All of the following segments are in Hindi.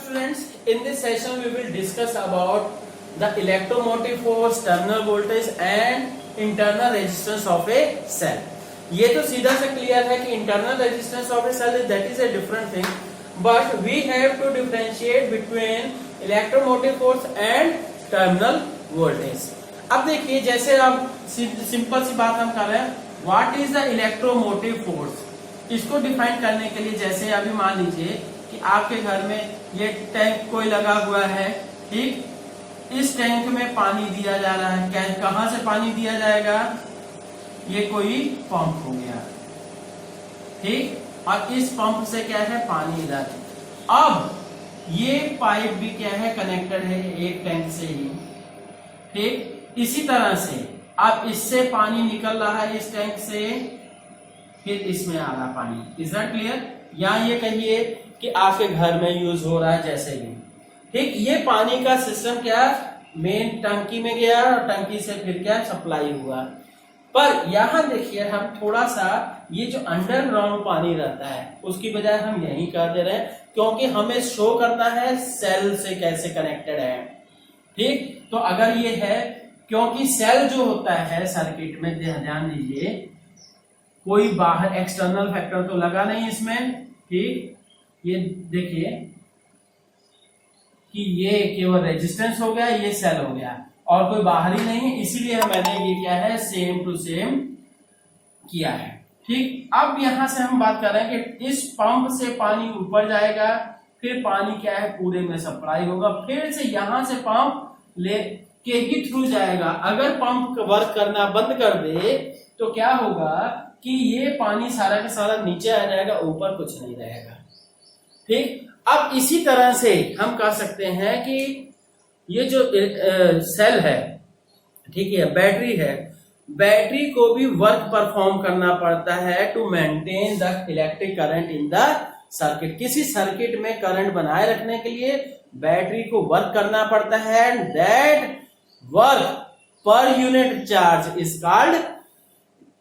students, in this session we will discuss about the electromotive force, terminal voltage and internal resistance of a cell. ये तो सीधा से क्लियर है कि internal resistance of a cell that is a different thing, but we have to differentiate between electromotive force and terminal voltage. अब देखिए, जैसे अब सिंपल सी बात हम कर रहे हैं, what is the electromotive force, इसको डिफाइन करने के लिए जैसे अभी मान लीजिए कि आपके घर में ये टैंक कोई लगा हुआ है, ठीक, इस टैंक में पानी दिया जा रहा है, कहां से पानी दिया जाएगा, ये कोई पंप हो गया, ठीक, और इस पंप से क्या है, पानी इधर। अब ये पाइप भी क्या है, कनेक्टेड है एक टैंक से ही, ठीक। इसी तरह से अब इससे पानी निकल रहा है इस टैंक से, फिर इसमें आ रहा पानी। Is that clear? या ये कहिए कि आपके घर में यूज हो रहा है जैसे भी, ठीक, ये पानी का सिस्टम क्या मेन टंकी में गया और टंकी से फिर क्या सप्लाई हुआ। पर यहां देखिए, हम थोड़ा सा ये जो अंडरग्राउंड पानी रहता है उसकी बजाय हम यही कर दे रहे हैं, क्योंकि हमें शो करता है सेल से कैसे कनेक्टेड है, ठीक। तो अगर ये है, क्योंकि सेल जो होता है सर्किट में, ध्यान दीजिए, कोई बाहर एक्सटर्नल फैक्टर तो लगा नहीं इसमें, ठीक। ये देखिए कि ये केवल रेजिस्टेंस हो गया, ये सेल हो गया और कोई बाहरी नहीं है, इसीलिए मैंने ये क्या है, सेम टू सेम किया है, ठीक। अब यहां से हम बात कर रहे हैं कि इस पंप से पानी ऊपर जाएगा, फिर पानी क्या है पूरे में सप्लाई होगा, फिर से यहां से पंप ले के ही थ्रू जाएगा। अगर पंप वर्क करना बंद कर दे तो क्या होगा कि ये पानी सारा का सारा नीचे आ जाएगा, ऊपर कुछ नहीं रहेगा, ठीक। अब इसी तरह से हम कह सकते हैं कि ये जो सेल है, ठीक है, बैटरी है, बैटरी को भी वर्क परफॉर्म करना पड़ता है to maintain the electric current in the circuit. किसी सर्किट में करंट बनाए रखने के लिए बैटरी को वर्क करना पड़ता है, एंड दैट वर्क पर unit charge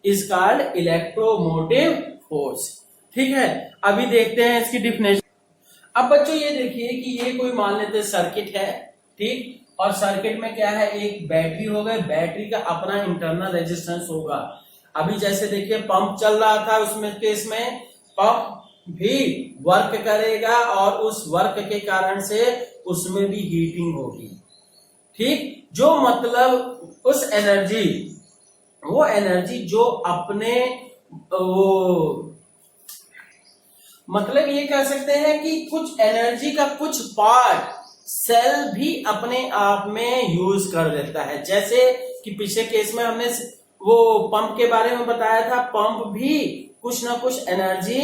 is called electromotive force, ठीक है। अभी देखते हैं इसकी डिफिनेशन। अब बच्चों ये देखिए कि ये कोई मान लेते सर्किट है, ठीक, और सर्किट में क्या है, एक बैटरी हो गई, बैटरी का अपना इंटरनल रेजिस्टेंस होगा। अभी जैसे देखिए पंप चल रहा था, उसमें केस में पंप भी वर्क करेगा और उस वर्क के कारण से उसमें भी हीटिंग होगी, ठीक। जो मतलब उस एनर्जी, वो एनर्जी जो अपने मतलब ये कह सकते हैं कि कुछ एनर्जी का कुछ पार्ट सेल भी अपने आप में यूज कर देता है। जैसे कि पिछले केस में हमने वो पंप के बारे में बताया था, पंप भी कुछ ना कुछ एनर्जी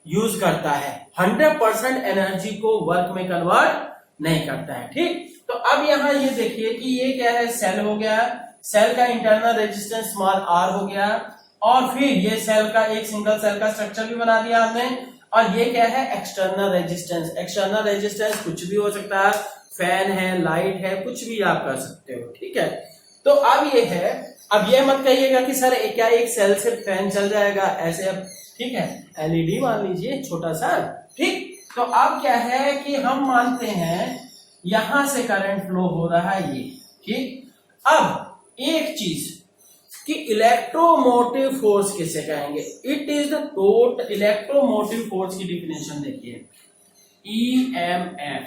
यूज करता है, 100% एनर्जी को वर्क में कन्वर्ट नहीं करता है, ठीक। तो अब यहाँ ये देखिए कि ये क्या है, सेल हो गया, सेल का इंटरनल रेजिस्टेंस स्मॉल आर हो गया, और फिर ये सेल का एक सिंगल सेल का स्ट्रक्चर भी बना दिया हमने, और ये क्या है, एक्सटर्नल रेजिस्टेंस। एक्सटर्नल रेजिस्टेंस कुछ भी हो सकता है, फैन है, लाइट है, कुछ भी आप कर सकते हो, ठीक है। तो अब ये है, अब ये मत कहिएगा कि सर क्या एक सेल से फैन चल जाएगा, ऐसे अब, ठीक है, एलईडी मान लीजिए छोटा सा, ठीक। तो अब क्या है कि हम मानते हैं यहां से करंट फ्लो हो रहा है ये, ठीक। अब एक चीज कि इलेक्ट्रोमोटिव फोर्स किसे कहेंगे, it is the total electromotive force की डिफिनेशन देखिए, EMF,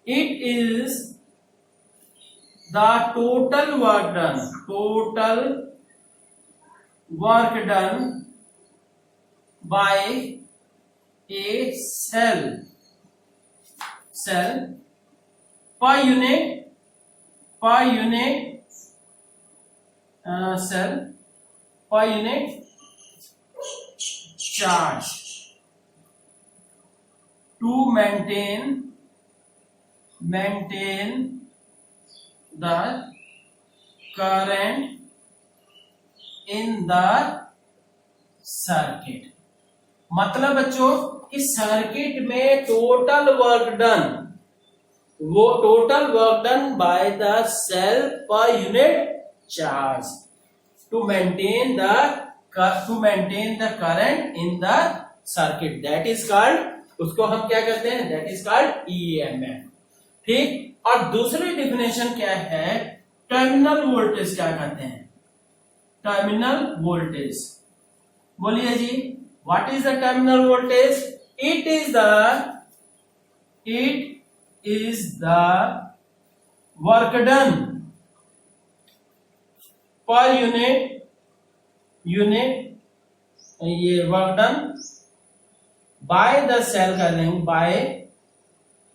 it is the total work done by a cell per unit cell per unit charge to maintain the current in the circuit। मतलब बच्चों इस सर्किट में total work done by the cell per unit charge to maintain the current in the circuit, that is called उसको हम क्या कहते हैं, दैट इज कॉल्ड ईएमएफ। ठीक, और दूसरी डिफिनेशन क्या है, टर्मिनल वोल्टेज क्या कहते हैं, टर्मिनल वोल्टेज, बोलिए जी, what is the terminal voltage? It is the work done per unit ये work done by the cell कर देंगे, by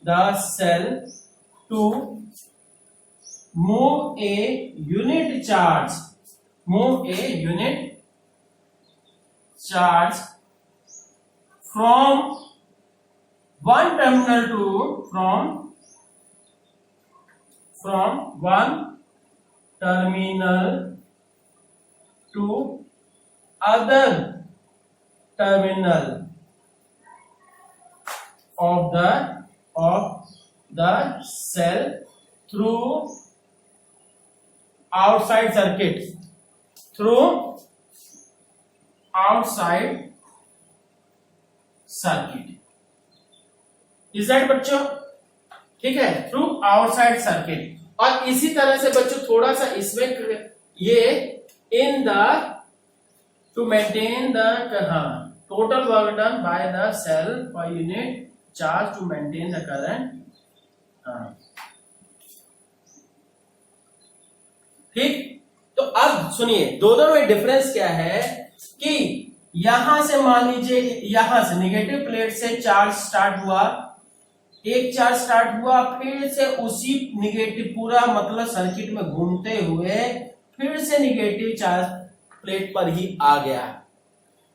the cell to move a unit charge, move a unit charge from one terminal to from one terminal to other terminal of the cell through outside circuit, through outside circuit. Is that बच्चों? ठीक है, थ्रू आउटसाइड सर्किट। और इसी तरह से बच्चों थोड़ा सा इसमें ये in the to maintain the total work done by the cell per unit charge to maintain the current. ठीक, तो अब सुनिए दोनों में डिफरेंस क्या है कि यहां से मान लीजिए, यहां से निगेटिव प्लेट से चार्ज स्टार्ट हुआ, एक चार्ज स्टार्ट हुआ, फिर से उसी निगेटिव पूरा मतलब सर्किट में घूमते हुए फिर से निगेटिव चार्ज प्लेट पर ही आ गया।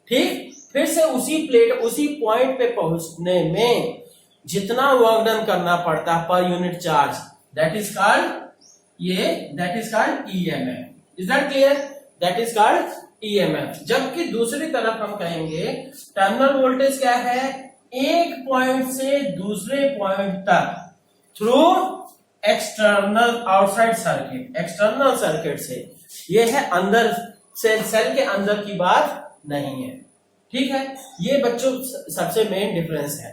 ठीक, फिर से उसी प्लेट उसी पॉइंट पे पहुंचने में जितना वर्क डन करना पड़ता है पर unit charge, that is called EMF. Is that clear? That is called EMF. जबकि दूसरी तरफ हम कहेंगे टर्मिनल वोल्टेज क्या है, एक पॉइंट से दूसरे पॉइंट तक through external outside circuit, external circuit से, ये है अंदर से, सेल के अंदर की बात नहीं है। ठीक है, ये बच्चों सबसे मेन डिफरेंस है।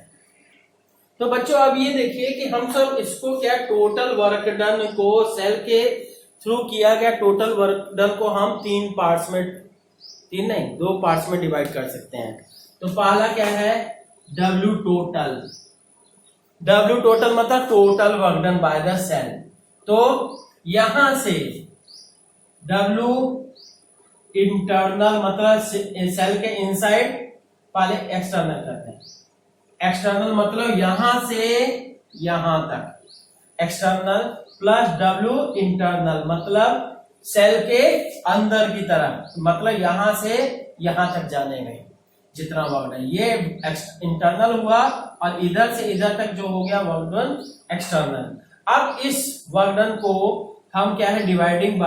तो बच्चों अब ये देखिए कि हम सब इसको क्या टोटल वर्क डन को सेल के थ्रू किया गया टोटल वर्क डन को हम तीन पार्ट्स में, तीन नहीं दो पार्ट्स में डिवाइड कर सकते हैं। तो पहला क्या है, W टोटल। W टोटल मतलब total work done by the cell. तो यहां से W इंटरनल मतलब सेल के इनसाइड, पहले एक्सटर्नल करते हैं। एक्सटर्नल मतलब यहां से यहां तक, एक्सटर्नल प्लस W इंटरनल मतलब सेल के अंदर की तरफ, मतलब यहां से यहां तक जाने में जितना वर्क डन, ये इंटरनल हुआ, और इधर से इधर तक जो हो गया वर्क डन एक्सटर्नल। अब इस वर्क डन को हम क्या है, डिवाइडिंग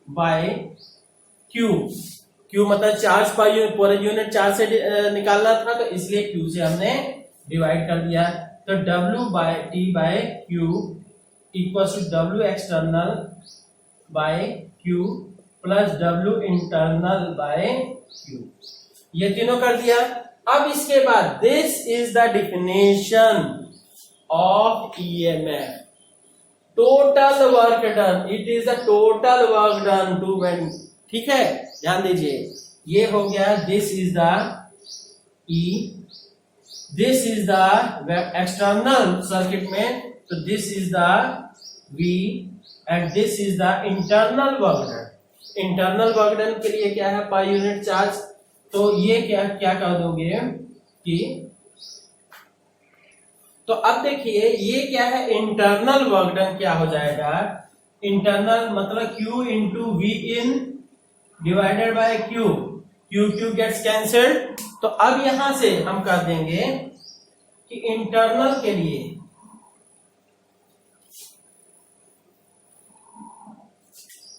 बाय क्यू मतलब चार्ज पर यूनिट चार्ज से निकालना था, तो इसलिए क्यू से हमने डिवाइड कर दिया। तो W by T by Q equal to W external by Q plus W internal by Q, ये तीनों कर दिया। अब इसके बाद this is the definition of EMF, total work done, it is the total work done to when. ठीक है, ध्यान दीजिए, ये हो गया this is the E, this is the external circuit में, तो this is the V and this is the internal work done. Internal work done के लिए क्या है, पर यूनिट चार्ज, तो ये क्या कर दोगे कि, तो अब देखिए ये क्या है, इंटरनल वर्क डन क्या हो जाएगा, इंटरनल मतलब Q into V in divided by Q, Q gets cancelled. तो अब यहां से हम कर देंगे कि इंटरनल के लिए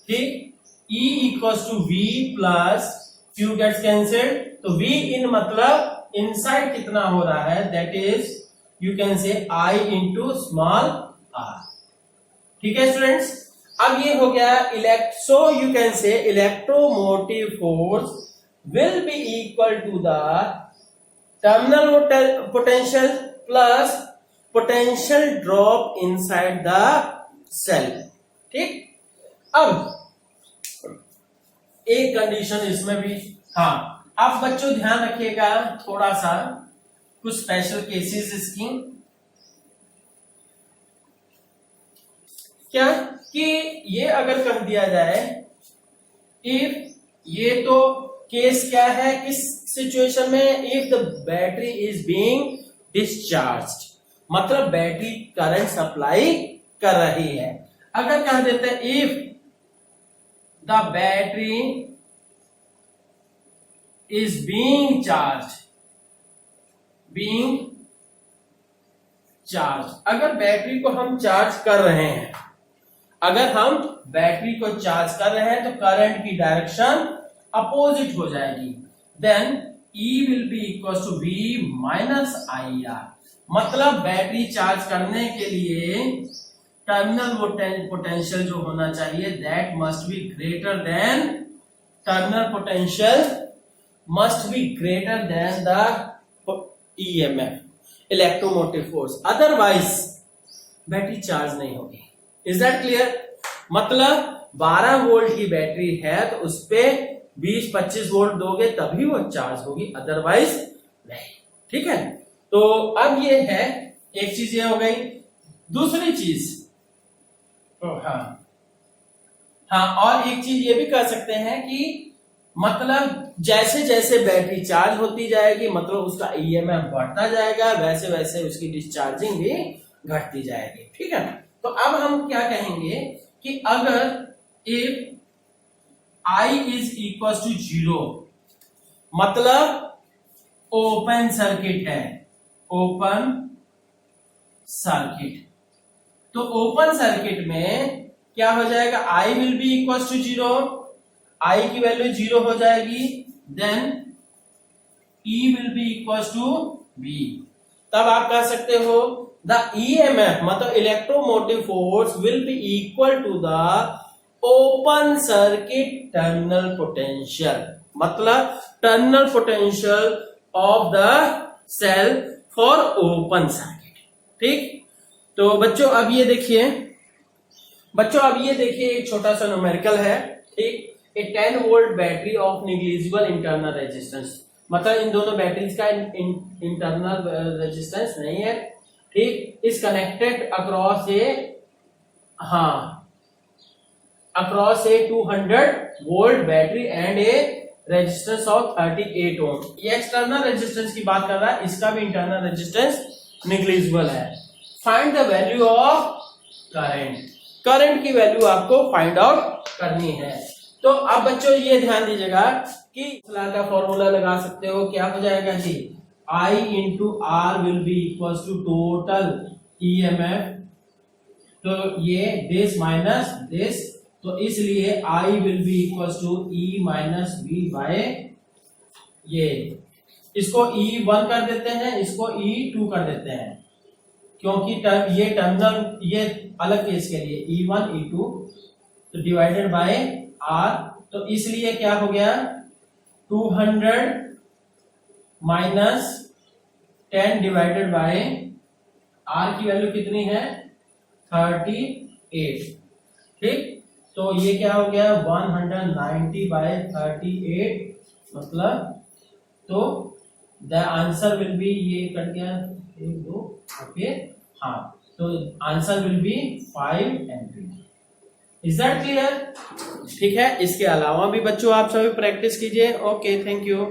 ठीक, E equals to V plus Q gets cancelled. तो V इन मतलब इनसाइड कितना हो रहा है, that is you can say I into small r। ठीक है स्टूडेंट्स, अब ये हो गया so you can say electromotive force will be equal to the terminal potential plus potential drop inside the cell. ठीक, अब एक कंडीशन इसमें भी, हाँ आप बच्चों ध्यान रखिएगा थोड़ा सा, कुछ स्पेशल केसेस इसकी, क्या कि ये अगर कह दिया जाए इफ, ये तो केस क्या है किस सिचुएशन में, if the battery is being discharged, मतलब बैटरी करंट सप्लाई कर रही है। अगर कह देते हैं if the battery is being charged, अगर बैटरी को हम चार्ज कर रहे हैं, अगर हम बैटरी को चार्ज कर रहे हैं तो करंट की डायरेक्शन अपोजिट हो जाएगी, then E will be equal to V minus IR, मतलब बैटरी चार्ज करने के लिए टर्मिनल पोटेंशियल जो होना चाहिए that must be greater than, terminal potential must be greater than the EMF, electromotive force, otherwise battery charge नहीं होगी। Is that clear? मतलब 12 वोल्ट की बैटरी है तो उस पे 20-25 वोल्ट दोगे तभी वो चार्ज होगी, अदरवाइज नहीं। ठीक है, तो अब ये है, एक चीज ये हो गई। दूसरी चीज हाँ और एक चीज ये भी कर सकते हैं कि मतलब जैसे जैसे बैटरी चार्ज होती जाएगी मतलब उसका ईएमएफ बढ़ता जाएगा, वैसे वैसे उसकी डिस्चार्जिंग भी घटती जाएगी। ठीक है, तो अब हम क्या कहेंगे कि अगर if I is equal to 0, मतलब ओपन सर्किट है, ओपन सर्किट, तो ओपन सर्किट में क्या हो जाएगा, I will be equal to 0, I की वैल्यू 0 हो जाएगी, then E will be equal to V। तब आप कह सकते हो द EMF मतलब electromotive force will be equal to the open circuit terminal potential, मतलब terminal potential of the cell for open circuit. ठीक, तो बच्चों अब ये देखिए, एक छोटा सा न्यूमेरिकल है। ठीक, ए 10 volt battery of negligible internal resistance, मतलब इन दोनों बैटरीज का इंटरनल रेजिस्टेंस नहीं है। ठीक, is connected across A 200 volt battery and A resistance of 38 ओम। ये एक्सटर्नल रेजिस्टेंस की बात कर रहा है, इसका भी इंटरनल रेजिस्टेंस निग्लिजिबल है। Find the value of current की वैल्यू आपको फाइंड आउट करनी है। तो अब बच्चों ये ध्यान दीजिएगा कि का फॉर्मूला लगा सकते हो, क्या हो जाएगा जी, I into R will be equal to total EMF, तो ये दिस माइनस दिस, तो इसलिए I will be equal to E minus V by ये, इसको E1 कर देते हैं, इसको E2 कर देते हैं, क्योंकि ये टर्मिनल, ये अलग केस के लिए E1 E2 तो डिवाइडेड बाय R, तो इसलिए क्या हो गया 200 माइनस 10 डिवाइडेड बाय R की वैल्यू कितनी है 38। ठीक, तो ये क्या हो गया 190 बाय 38, मतलब तो द आंसर विल बी, ये कट गया 1 2, ओके हाँ, तो answer will be 5 ampere. Is that clear? ठीक है, इसके अलावा भी बच्चों आप सभी प्रैक्टिस कीजिए। Okay, thank you.